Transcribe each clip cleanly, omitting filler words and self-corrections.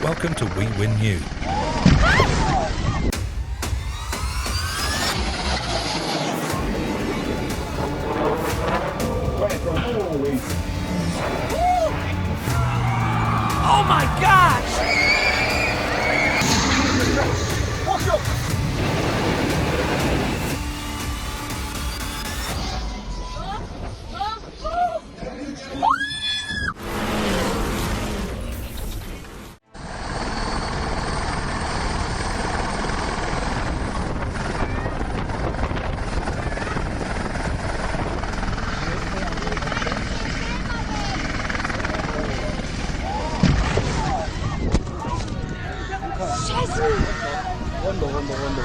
Welcome to We Win New. Oh my gosh! Watch out!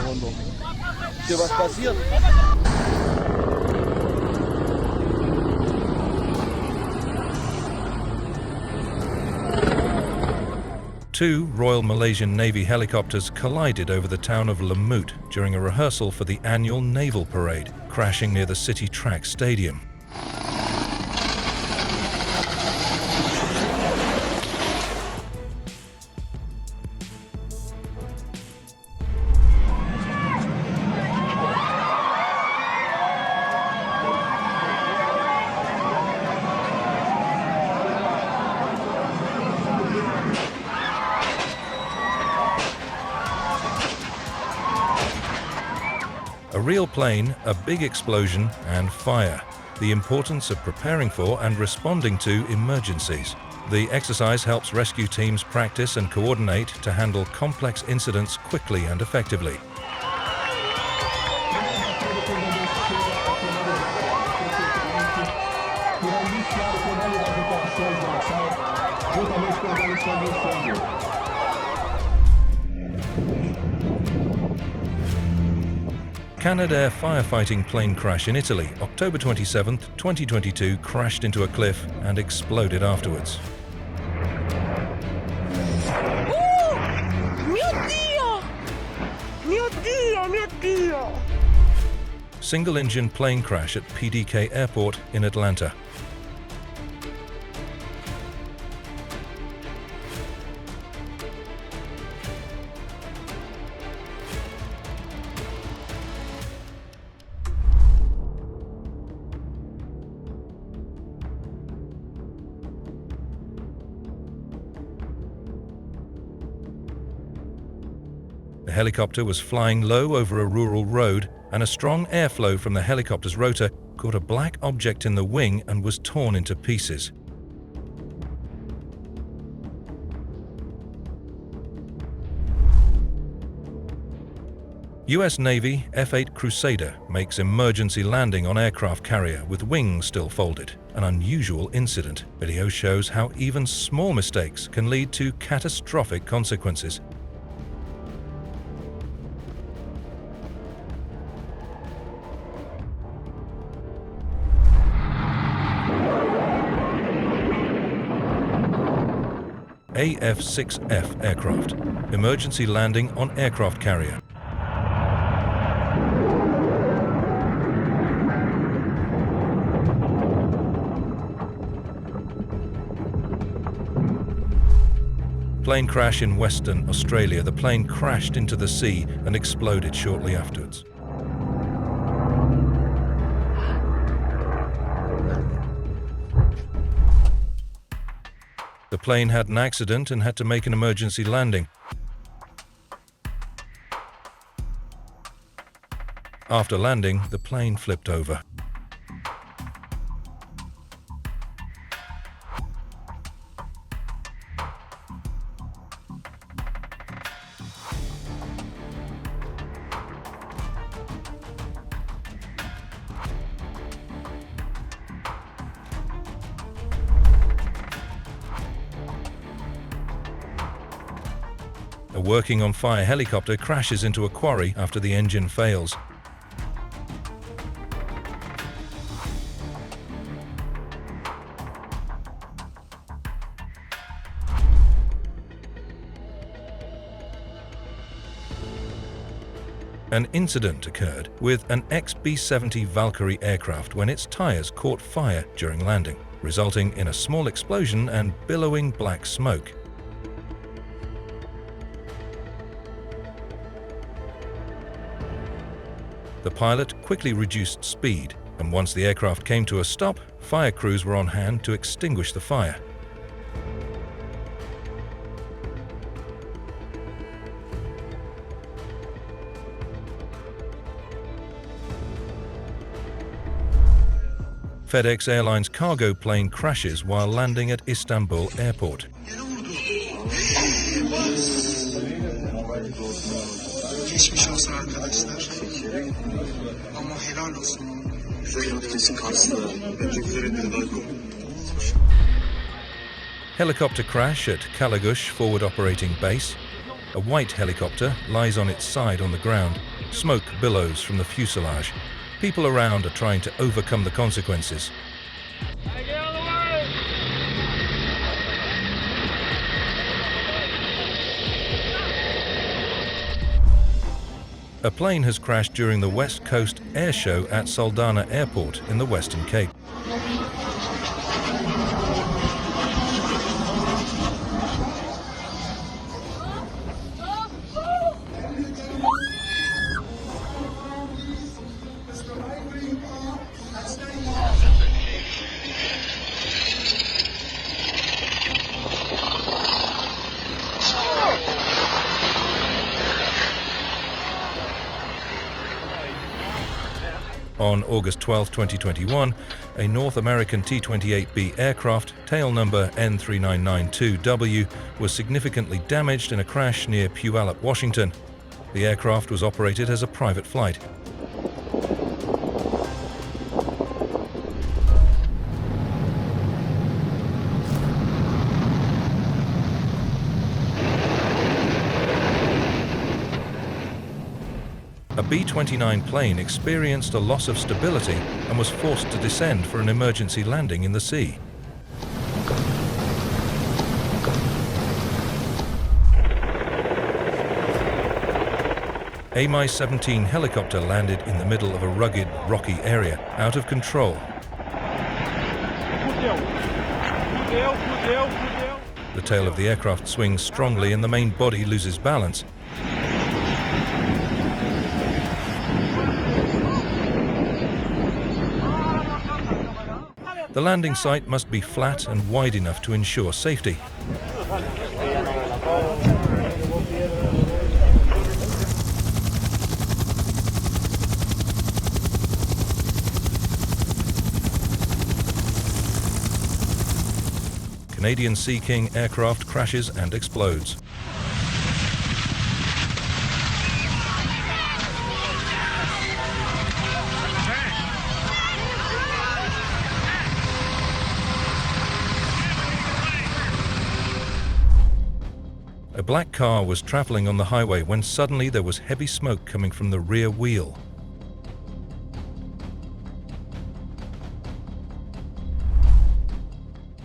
Hondo. Dir was passiert? Two Royal Malaysian Navy helicopters collided over the town of Lumut during a rehearsal for the annual naval parade, crashing near the City Track Stadium. A real plane, a big explosion, and fire. The importance of preparing for and responding to emergencies. The exercise helps rescue teams practice and coordinate to handle complex incidents quickly and effectively. Canadair firefighting plane crash in Italy, October 27, 2022, crashed into a cliff and exploded afterwards. Mio Dio! Single-engine plane crash at PDK Airport in Atlanta. The helicopter was flying low over a rural road, and a strong airflow from the helicopter's rotor caught a black object in the wing and was torn into pieces. US Navy F-8 Crusader makes emergency landing on aircraft carrier with wings still folded. An unusual incident. Video shows how even small mistakes can lead to catastrophic consequences. AF-6F aircraft. Emergency landing on aircraft carrier. Plane crash in Western Australia. The plane crashed into the sea and exploded shortly afterwards. The plane had an accident and had to make an emergency landing. After landing, the plane flipped over. A working on fire helicopter crashes into a quarry after the engine fails. An incident occurred with an XB-70 Valkyrie aircraft when its tires caught fire during landing, resulting in a small explosion and billowing black smoke. The pilot quickly reduced speed, and once the aircraft came to a stop, fire crews were on hand to extinguish the fire. FedEx Airlines cargo plane crashes while landing at Istanbul airport. Geçmiş olsun arkadaşlar. Ama helal olsun. Kesin karşısında. Ben çok üzerinde balkon. Helicopter crash at Kalagush Forward Operating Base. A white helicopter lies on its side on the ground. Smoke billows from the fuselage. People around are trying to overcome the consequences. A plane has crashed during the West Coast Air Show at Saldanha Airport in the Western Cape. On August 12, 2021, a North American T-28B aircraft, tail number N3992W, was significantly damaged in a crash near Puyallup, Washington. The aircraft was operated as a private flight. A B-29 plane experienced a loss of stability and was forced to descend for an emergency landing in the sea. A Mi-17 helicopter landed in the middle of a rugged, rocky area, out of control. The tail of the aircraft swings strongly and the main body loses balance. The landing site must be flat and wide enough to ensure safety. Canadian Sea King aircraft crashes and explodes. A black car was traveling on the highway when suddenly there was heavy smoke coming from the rear wheel.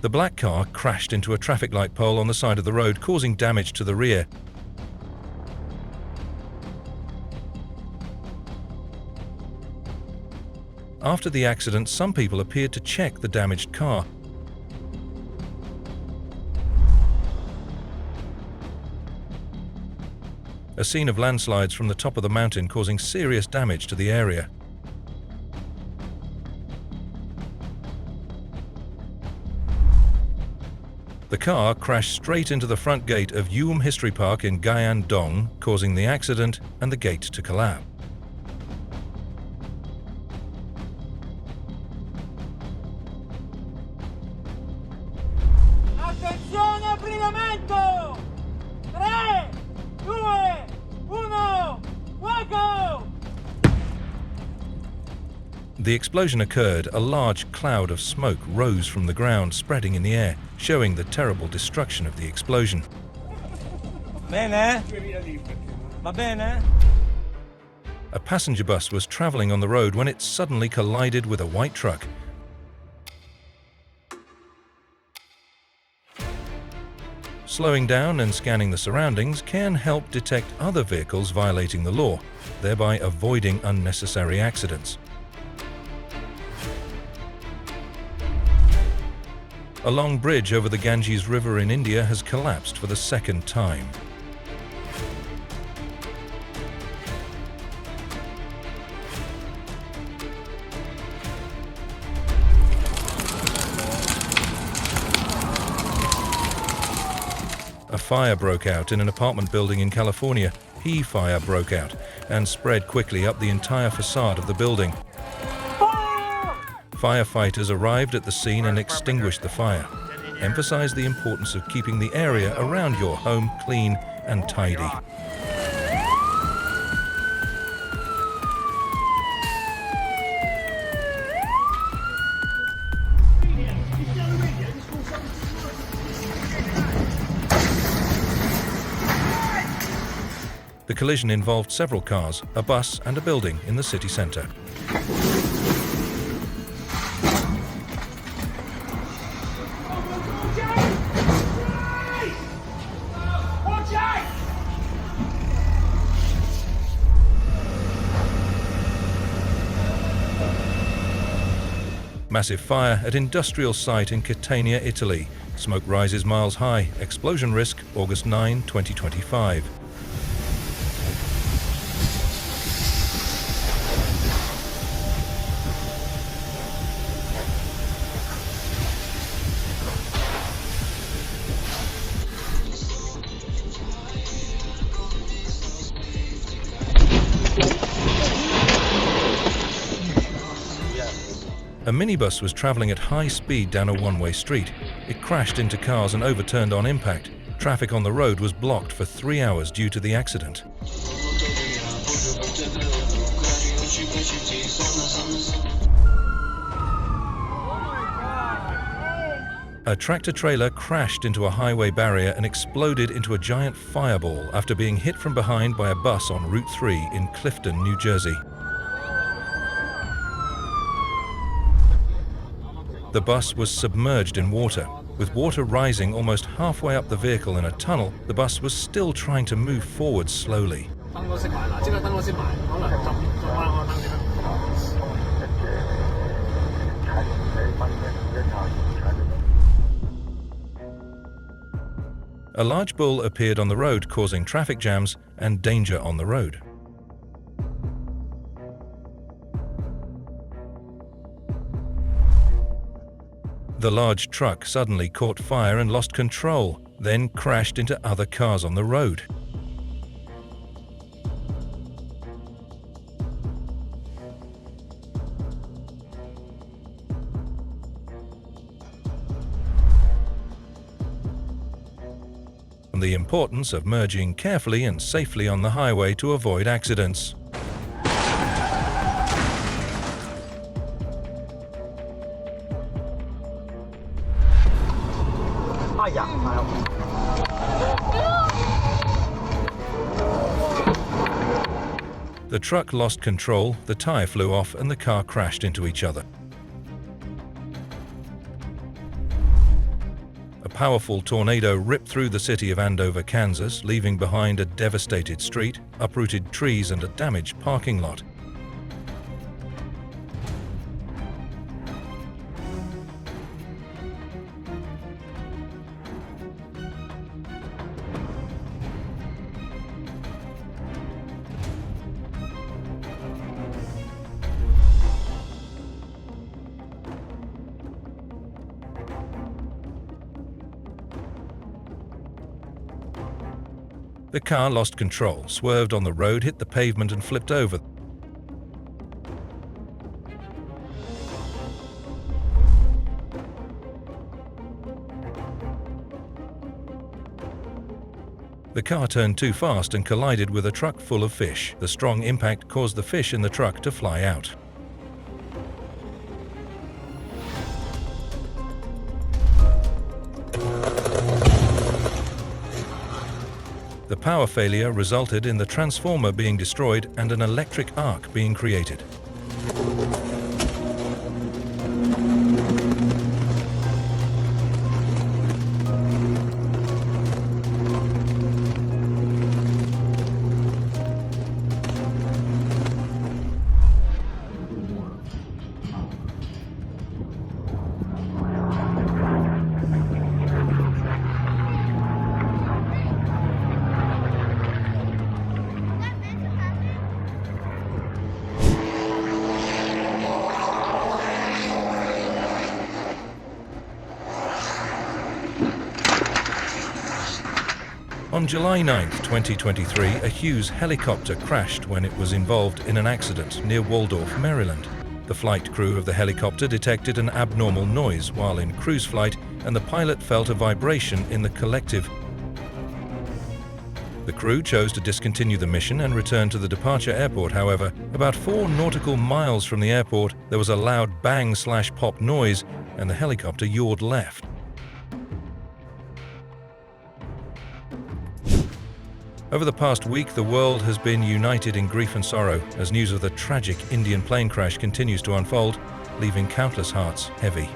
The black car crashed into a traffic light pole on the side of the road, causing damage to the rear. After the accident, some people appeared to check the damaged car. A scene of landslides from the top of the mountain causing serious damage to the area. The car crashed straight into the front gate of WEWIN History Park in Gyan Dong, causing the accident and the gate to collapse. Attenzione, aprimento! 3, 2, 1, fuego! The explosion occurred. A large cloud of smoke rose from the ground, spreading in the air, showing the terrible destruction of the explosion. Bene? Va bene? A passenger bus was traveling on the road when it suddenly collided with a white truck. Slowing down and scanning the surroundings can help detect other vehicles violating the law, thereby avoiding unnecessary accidents. A long bridge over the Ganges River in India has collapsed for the second time. A fire broke out in an apartment building in California. Fire broke out and spread quickly up the entire facade of the building. Firefighters arrived at the scene and extinguished the fire. Emphasize the importance of keeping the area around your home clean and tidy. The collision involved several cars, a bus and a building in the city centre. Massive fire at industrial site in Catania, Italy. Smoke rises miles high. Explosion risk August 9, 2025. A minibus was traveling at high speed down a one-way street. It crashed into cars and overturned on impact. Traffic on the road was blocked for 3 hours due to the accident. A tractor-trailer crashed into a highway barrier and exploded into a giant fireball after being hit from behind by a bus on Route 3 in Clifton, New Jersey. The bus was submerged in water. With water rising almost halfway up the vehicle in a tunnel, the bus was still trying to move forward slowly. A large bull appeared on the road, causing traffic jams and danger on the road. The large truck suddenly caught fire and lost control, then crashed into other cars on the road. The importance of merging carefully and safely on the highway to avoid accidents. The truck lost control, the tire flew off and the car crashed into each other. A powerful tornado ripped through the city of Andover, Kansas, leaving behind a devastated street, uprooted trees and a damaged parking lot. The car lost control, swerved on the road, hit the pavement and flipped over. The car turned too fast and collided with a truck full of fish. The strong impact caused the fish in the truck to fly out. The power failure resulted in the transformer being destroyed and an electric arc being created. On July 9, 2023, a Hughes helicopter crashed when it was involved in an accident near Waldorf, Maryland. The flight crew of the helicopter detected an abnormal noise while in cruise flight, and the pilot felt a vibration in the collective. The crew chose to discontinue the mission and return to the departure airport. However, about 4 nautical miles from the airport, there was a loud bang/pop noise, and the helicopter yawed left. Over the past week, the world has been united in grief and sorrow as news of the tragic Indian plane crash continues to unfold, leaving countless hearts heavy.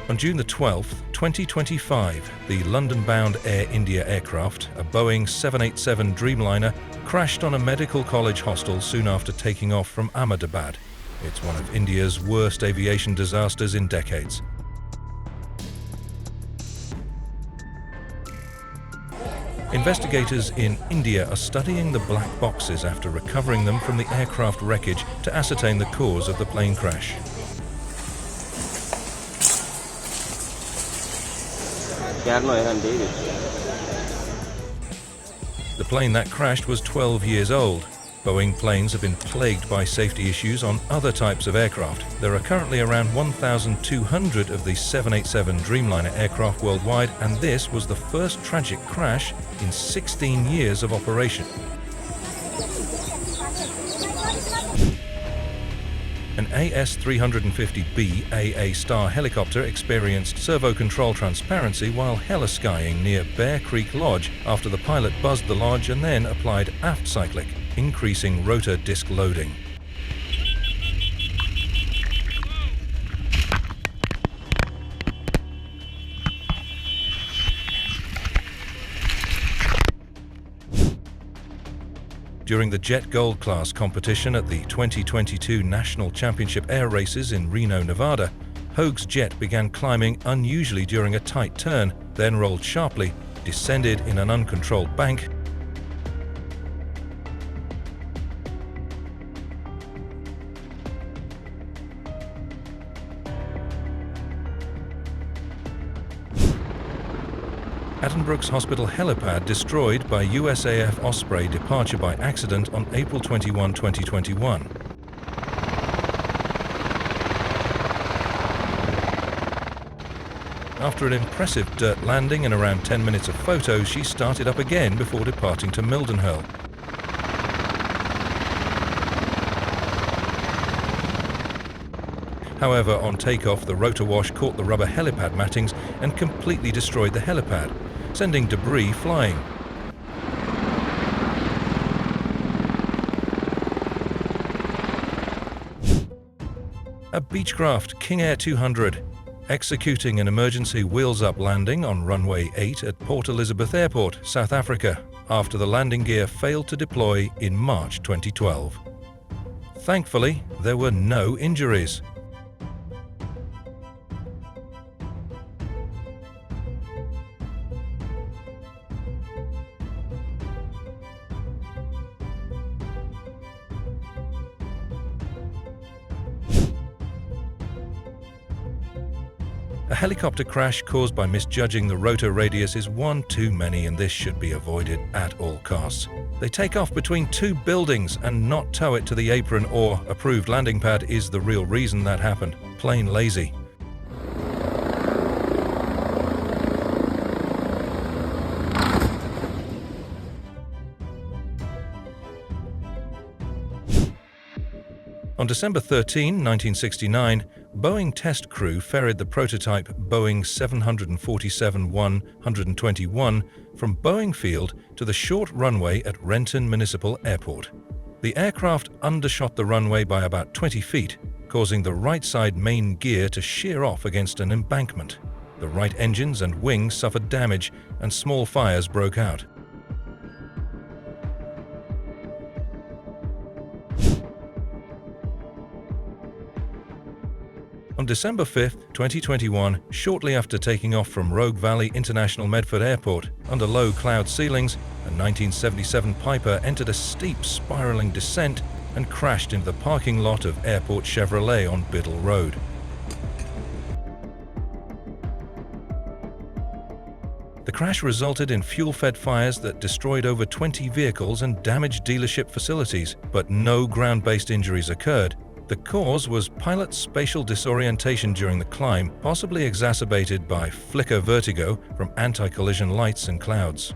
On June the 12th, 2025, the London-bound Air India aircraft, a Boeing 787 Dreamliner, crashed on a medical college hostel soon after taking off from Ahmedabad. It's one of India's worst aviation disasters in decades. Investigators in India are studying the black boxes after recovering them from the aircraft wreckage to ascertain the cause of the plane crash. The plane that crashed was 12 years old. Boeing planes have been plagued by safety issues on other types of aircraft. There are currently around 1,200 of the 787 Dreamliner aircraft worldwide, and this was the first tragic crash in 16 years of operation. An AS-350B AA Star helicopter experienced servo control transparency while heli-skying near Bear Creek Lodge after the pilot buzzed the lodge and then applied aft cyclic, increasing rotor disc loading. During the Jet Gold class competition at the 2022 National Championship Air Races in Reno, Nevada, Hogue's jet began climbing unusually during a tight turn, then rolled sharply, descended in an uncontrolled bank, Attenborough Hospital helipad destroyed by USAF Osprey departure by accident on April 21, 2021. After an impressive dirt landing and around 10 minutes of photos, she started up again before departing to Mildenhall. However, on takeoff, the rotor wash caught the rubber helipad mattings and completely destroyed the helipad, sending debris flying. A Beechcraft King Air 200 executing an emergency wheels-up landing on runway 8 at Port Elizabeth Airport, South Africa, after the landing gear failed to deploy in March 2012. Thankfully, there were no injuries. A helicopter crash caused by misjudging the rotor radius is one too many, and this should be avoided at all costs. They take off between 2 buildings and not tow it to the apron or approved landing pad is the real reason that happened. Plain lazy. On December 13, 1969, Boeing test crew ferried the prototype Boeing 747-121 from Boeing Field to the short runway at Renton Municipal Airport. The aircraft undershot the runway by about 20 feet, causing the right side main gear to shear off against an embankment. The right engines and wings suffered damage and small fires broke out. On December 5, 2021, shortly after taking off from Rogue Valley International Medford Airport, under low cloud ceilings, a 1977 Piper entered a steep spiraling descent and crashed into the parking lot of Airport Chevrolet on Biddle Road. The crash resulted in fuel-fed fires that destroyed over 20 vehicles and damaged dealership facilities, but no ground-based injuries occurred. The cause was pilot's spatial disorientation during the climb, possibly exacerbated by flicker vertigo from anti-collision lights and clouds.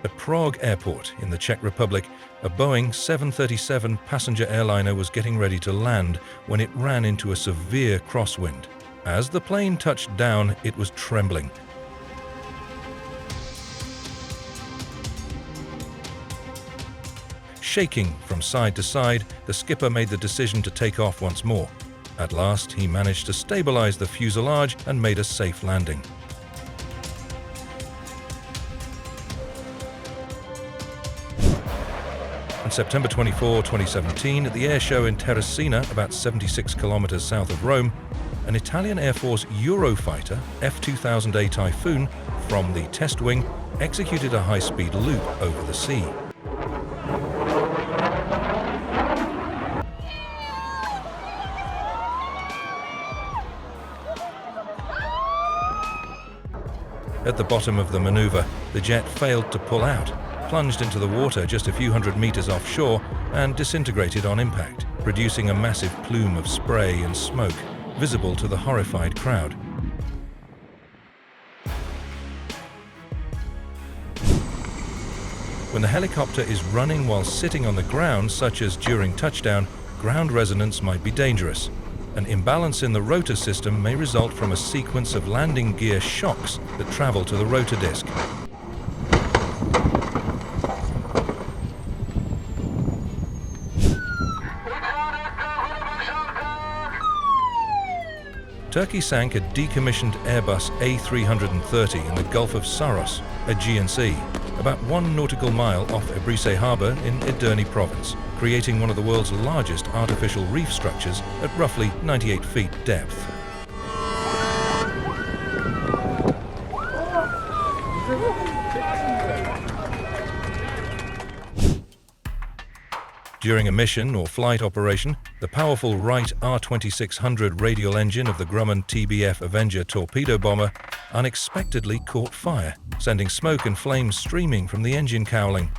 At Prague Airport in the Czech Republic, a Boeing 737 passenger airliner was getting ready to land when it ran into a severe crosswind. As the plane touched down, it was trembling. Shaking from side to side, the skipper made the decision to take off once more. At last, he managed to stabilize the fuselage and made a safe landing. On September 24, 2017, at the air show in Terracina, about 76 kilometers south of Rome, an Italian Air Force Eurofighter F-2000A Typhoon from the test wing executed a high-speed loop over the sea. At the bottom of the maneuver, the jet failed to pull out, plunged into the water just a few hundred meters offshore, and disintegrated on impact, producing a massive plume of spray and smoke, visible to the horrified crowd. When the helicopter is running while sitting on the ground, such as during touchdown, ground resonance might be dangerous. An imbalance in the rotor system may result from a sequence of landing gear shocks that travel to the rotor disc. Turkey sank a decommissioned Airbus A330 in the Gulf of Saros, Aegean Sea, about 1 nautical mile off Ebrice Harbour in Edirne province, creating one of the world's largest artificial reef structures at roughly 98 feet depth. During a mission or flight operation, the powerful Wright R-2600 radial engine of the Grumman TBF Avenger torpedo bomber unexpectedly caught fire, sending smoke and flames streaming from the engine cowling.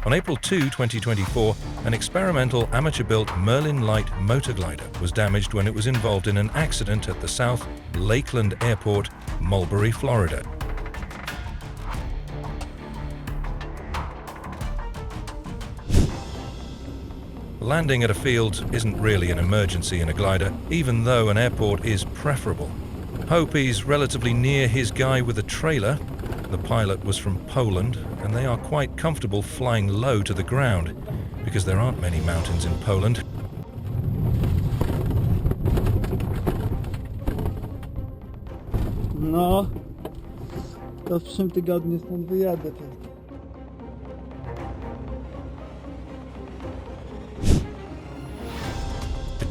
On April 2, 2024, an experimental amateur-built Merlin Light motor glider was damaged when it was involved in an accident at the South Lakeland Airport, Mulberry, Florida. Landing at a field isn't really an emergency in a glider, even though an airport is preferable. Hope he's relatively near his guy with a trailer. The pilot was from Poland, and they are quite comfortable flying low to the ground, because there aren't many mountains in Poland. No, to w przyszłym tygodniu stąd wyjadę.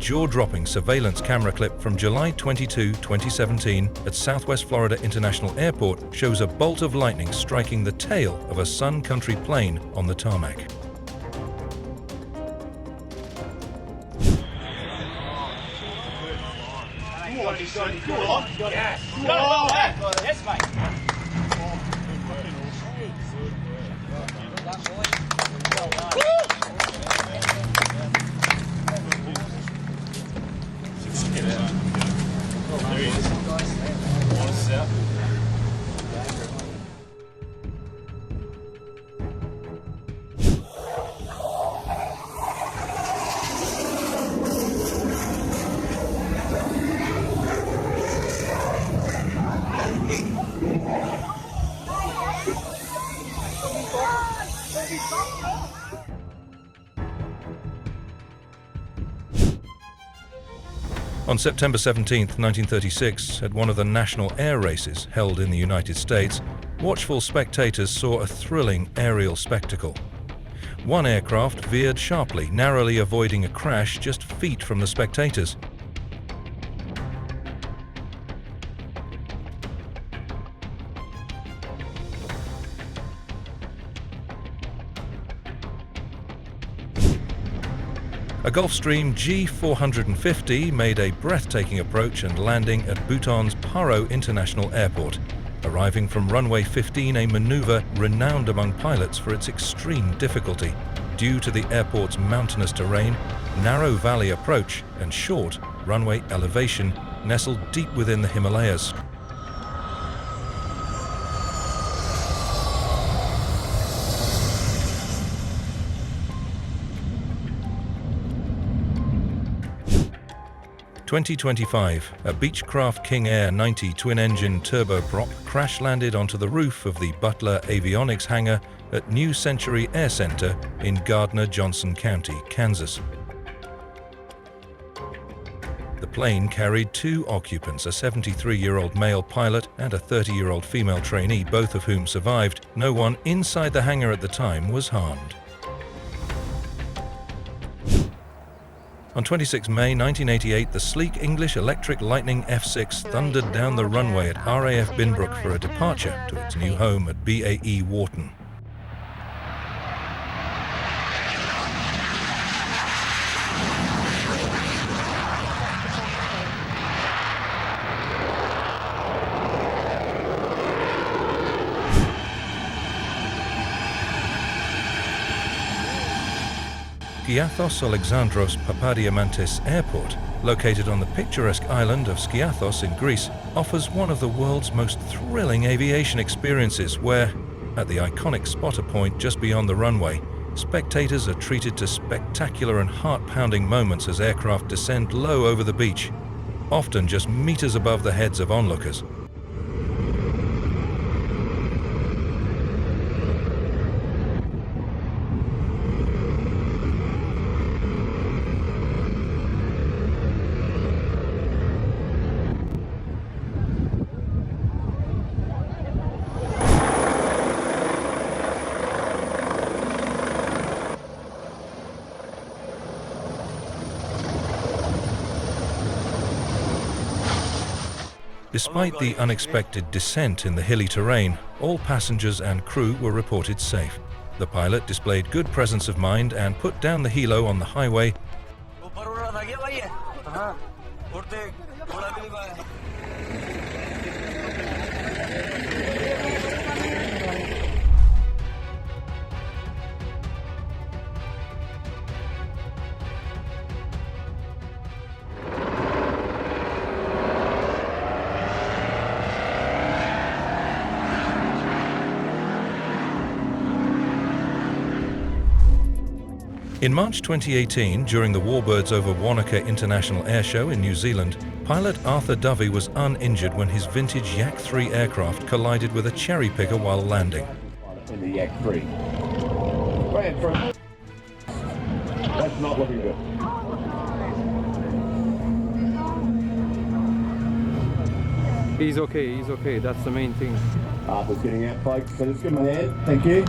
Jaw-dropping surveillance camera clip from July 22, 2017 at Southwest Florida International Airport shows a bolt of lightning striking the tail of a Sun Country plane on the tarmac. Yes, mate. On September 17, 1936, at one of the national air races held in the United States, watchful spectators saw a thrilling aerial spectacle. One aircraft veered sharply, narrowly avoiding a crash just feet from the spectators. A Gulfstream G450 made a breathtaking approach and landing at Bhutan's Paro International Airport, arriving from runway 15, a maneuver renowned among pilots for its extreme difficulty due to the airport's mountainous terrain, narrow valley approach, and short runway elevation nestled deep within the Himalayas. In 2025, a Beechcraft King Air 90 twin-engine turboprop crash-landed onto the roof of the Butler Avionics hangar at New Century Air Center in Gardner-Johnson County, Kansas. The plane carried 2 occupants, a 73-year-old male pilot and a 30-year-old female trainee, both of whom survived. No one inside the hangar at the time was harmed. On 26 May 1988, the sleek English electric Lightning F6 thundered down the runway at RAF Binbrook for a departure to its new home at BAE Wharton. Skiathos Alexandros Papadiamantis Airport, located on the picturesque island of Skiathos in Greece, offers one of the world's most thrilling aviation experiences where, at the iconic spotter point just beyond the runway, spectators are treated to spectacular and heart-pounding moments as aircraft descend low over the beach, often just meters above the heads of onlookers. Despite the unexpected descent in the hilly terrain, all passengers and crew were reported safe. The pilot displayed good presence of mind and put down the helo on the highway. In March 2018, during the Warbirds over Wanaka International Air Show in New Zealand, pilot Arthur Dovey was uninjured when his vintage Yak 3 aircraft collided with a cherry picker while landing. In the Yak 3. Go ahead, first. That's not looking good. He's okay, that's the main thing. Arthur's getting out, folks, so let's give him a hand. Thank you.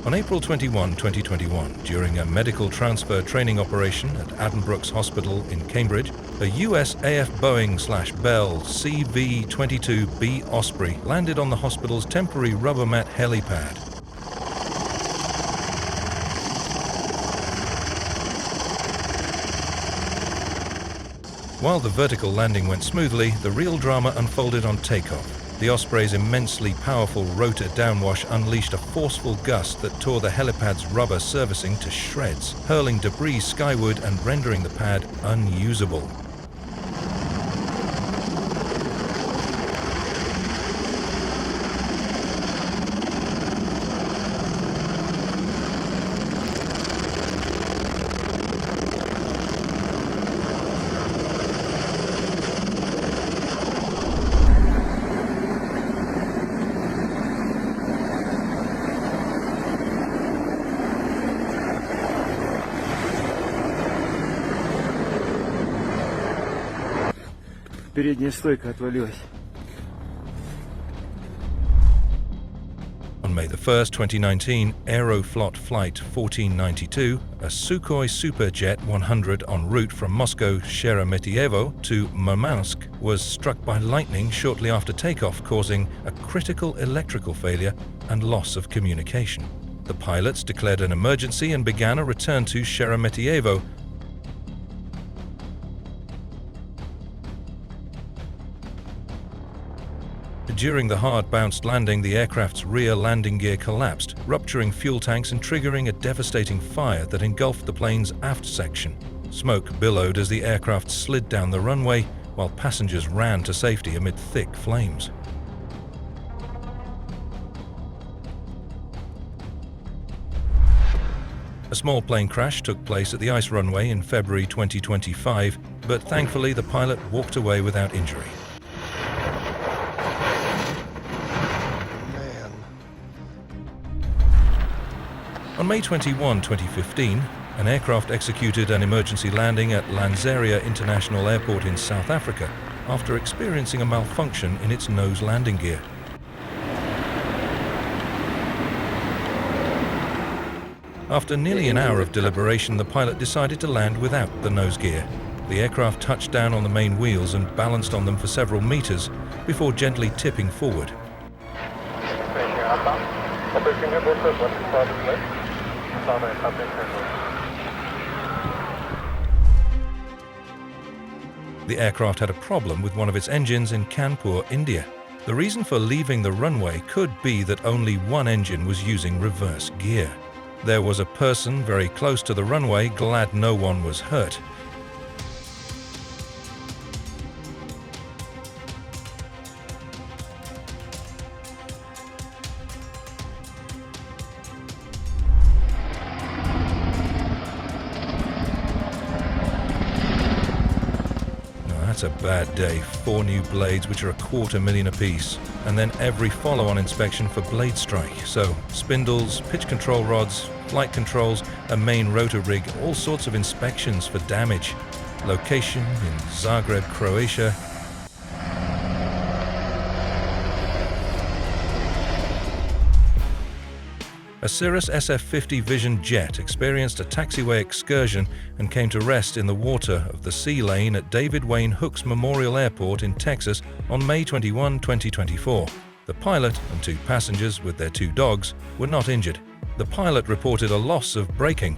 On April 21, 2021, during a medical transfer training operation at Addenbrooke's Hospital in Cambridge, a US AF Boeing/Bell CV-22B Osprey landed on the hospital's temporary rubber mat helipad. While the vertical landing went smoothly, the real drama unfolded on takeoff. The Osprey's immensely powerful rotor downwash unleashed a forceful gust that tore the helipad's rubber surfacing to shreds, hurling debris skyward and rendering the pad unusable. Передняя стойка отвалилась. On May 1st, 2019, Aeroflot Flight 1492, a Sukhoi Superjet 100 en route from Moscow Sheremetyevo to Murmansk, was struck by lightning shortly after takeoff, causing a critical electrical failure and loss of communication. The pilots declared an emergency and began a return to Sheremetyevo. During the hard-bounced landing, the aircraft's rear landing gear collapsed, rupturing fuel tanks and triggering a devastating fire that engulfed the plane's aft section. Smoke billowed as the aircraft slid down the runway, while passengers ran to safety amid thick flames. A small plane crash took place at the ice runway in February 2025, but thankfully the pilot walked away without injury. On May 21, 2015, an aircraft executed an emergency landing at Lanseria International Airport in South Africa after experiencing a malfunction in its nose landing gear. After nearly an hour of deliberation, the pilot decided to land without the nose gear. The aircraft touched down on the main wheels and balanced on them for several meters before gently tipping forward. The aircraft had a problem with one of its engines in Kanpur, India. The reason for leaving the runway could be that only one engine was using reverse gear. There was a person very close to the runway, glad no one was hurt. That's a bad day. 4 new blades, which are $250,000 apiece, and then every follow-on inspection for blade strike. So spindles, pitch control rods, flight controls, a main rotor rig, all sorts of inspections for damage. Location in Zagreb, Croatia. A Cirrus SF-50 Vision jet experienced a taxiway excursion and came to rest in the water of the sea lane at David Wayne Hooks Memorial Airport in Texas on May 21, 2024. The pilot and 2 passengers with their 2 dogs were not injured. The pilot reported a loss of braking.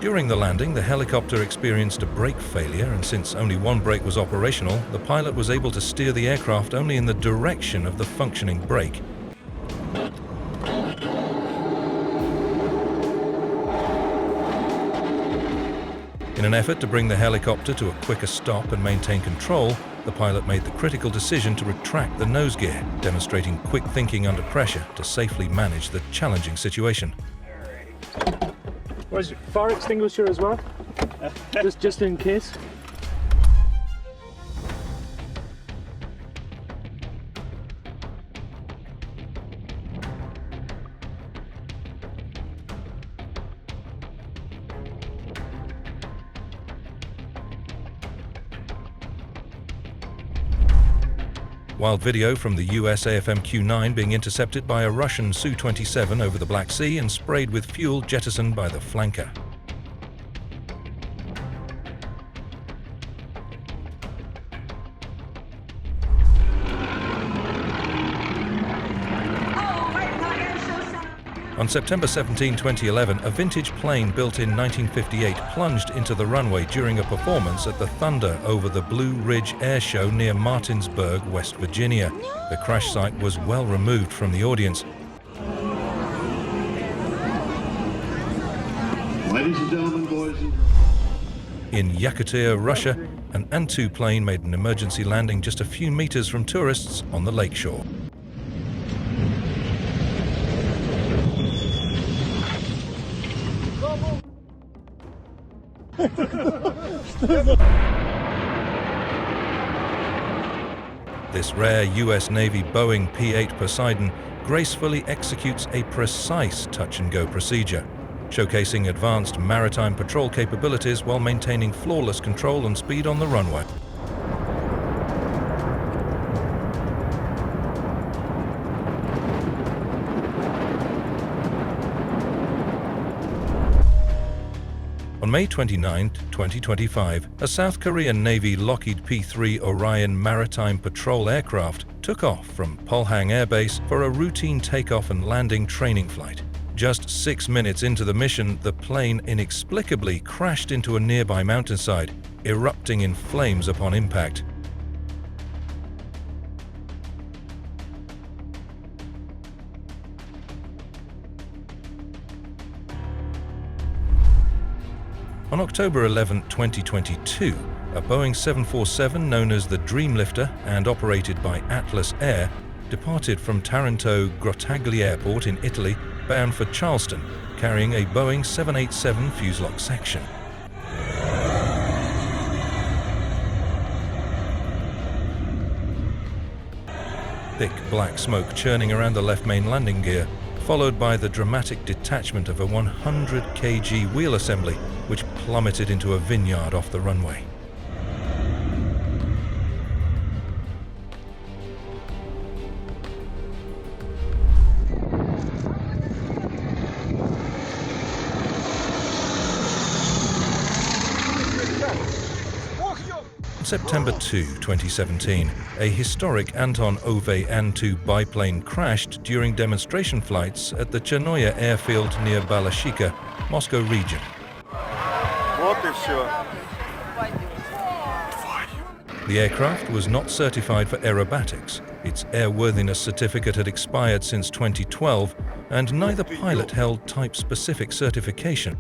During the landing, the helicopter experienced a brake failure, and since only one brake was operational, the pilot was able to steer the aircraft only in the direction of the functioning brake. In an effort to bring the helicopter to a quicker stop and maintain control, the pilot made the critical decision to retract the nose gear, demonstrating quick thinking under pressure to safely manage the challenging situation. Where's your fire extinguisher as well? just in case. Wild video from the US AFM-Q9 being intercepted by a Russian Su-27 over the Black Sea and sprayed with fuel jettisoned by the flanker. On September 17, 2011, a vintage plane built in 1958 plunged into the runway during a performance at the Thunder over the Blue Ridge Air Show near Martinsburg, West Virginia. The crash site was well removed from the audience. Ladies and gentlemen, boys and In Yakutia, Russia, an An-2 plane made an emergency landing just a few meters from tourists on the lakeshore. This rare US Navy Boeing P-8 Poseidon gracefully executes a precise touch-and-go procedure, showcasing advanced maritime patrol capabilities while maintaining flawless control and speed on the runway. On On May 29, 2025, a South Korean Navy Lockheed P-3 Orion maritime patrol aircraft took off from Pohang Air Base for a routine takeoff and landing training flight. Just 6 minutes into the mission, the plane inexplicably crashed into a nearby mountainside, erupting in flames upon impact. On October 11, 2022, a Boeing 747 known as the Dreamlifter and operated by Atlas Air departed from Taranto Grottaglie Airport in Italy bound for Charleston, carrying a Boeing 787 fuselage section. Thick black smoke churning around the left main landing gear, followed by the dramatic detachment of a 100 kg wheel assembly, which plummeted into a vineyard off the runway. September 2, 2017, a historic Anton Ove An-2 biplane crashed during demonstration flights at the Chernoye airfield near Balashika, Moscow region. The aircraft was not certified for aerobatics. Its airworthiness certificate had expired since 2012, and neither pilot held type-specific certification.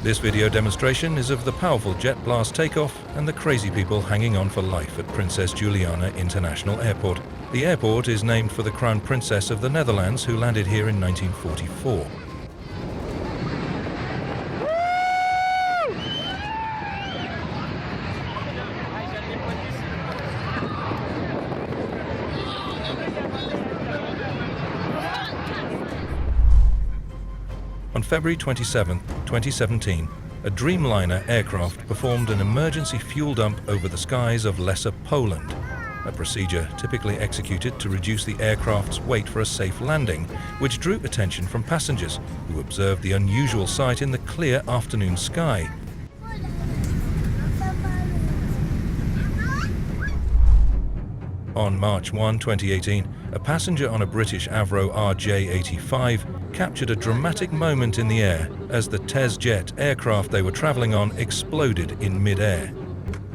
This video demonstration is of the powerful jet blast takeoff and the crazy people hanging on for life at Princess Juliana International Airport. The airport is named for the Crown Princess of the Netherlands, who landed here in 1944. On February 27, 2017, a Dreamliner aircraft performed an emergency fuel dump over the skies of Lesser Poland, a procedure typically executed to reduce the aircraft's weight for a safe landing, which drew attention from passengers who observed the unusual sight in the clear afternoon sky. On March 1, 2018, a passenger on a British Avro RJ-85 captured a dramatic moment in the air as the TESJet aircraft they were traveling on exploded in mid-air.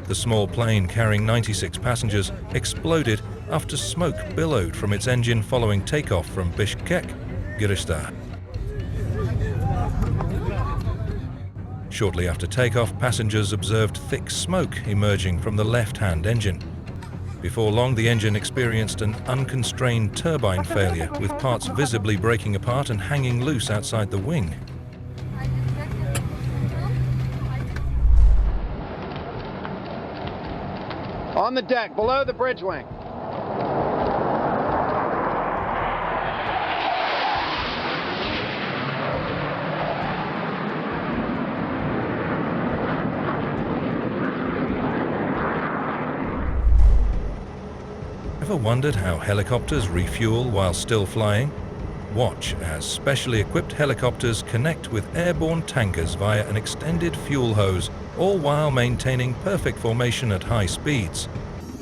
The small plane carrying 96 passengers exploded after smoke billowed from its engine following takeoff from Bishkek, Kyrgyzstan. Shortly after takeoff, passengers observed thick smoke emerging from the left-hand engine. Before long, the engine experienced an unconstrained turbine failure, with parts visibly breaking apart and hanging loose outside the wing. On the deck, below the bridge wing. Ever wondered how helicopters refuel while still flying? Watch as specially equipped helicopters connect with airborne tankers via an extended fuel hose, all while maintaining perfect formation at high speeds.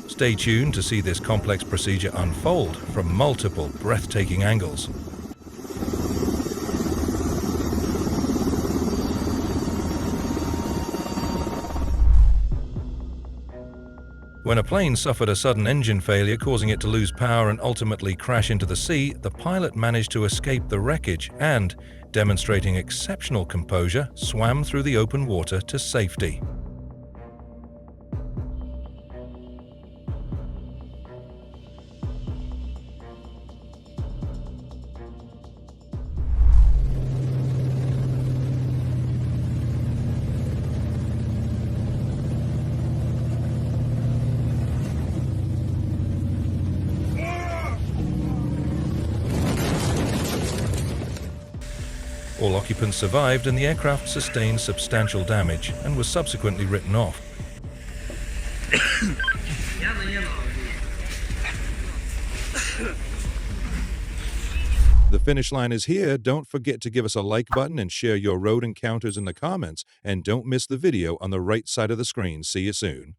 Stay tuned to see this complex procedure unfold from multiple breathtaking angles. When a plane suffered a sudden engine failure, causing it to lose power and ultimately crash into the sea, the pilot managed to escape the wreckage and, demonstrating exceptional composure, swam through the open water to safety. All occupants survived and the aircraft sustained substantial damage and was subsequently written off. The finish line is here. Don't forget to give us a like button and share your road encounters in the comments. And don't miss the video on the right side of the screen. See you soon.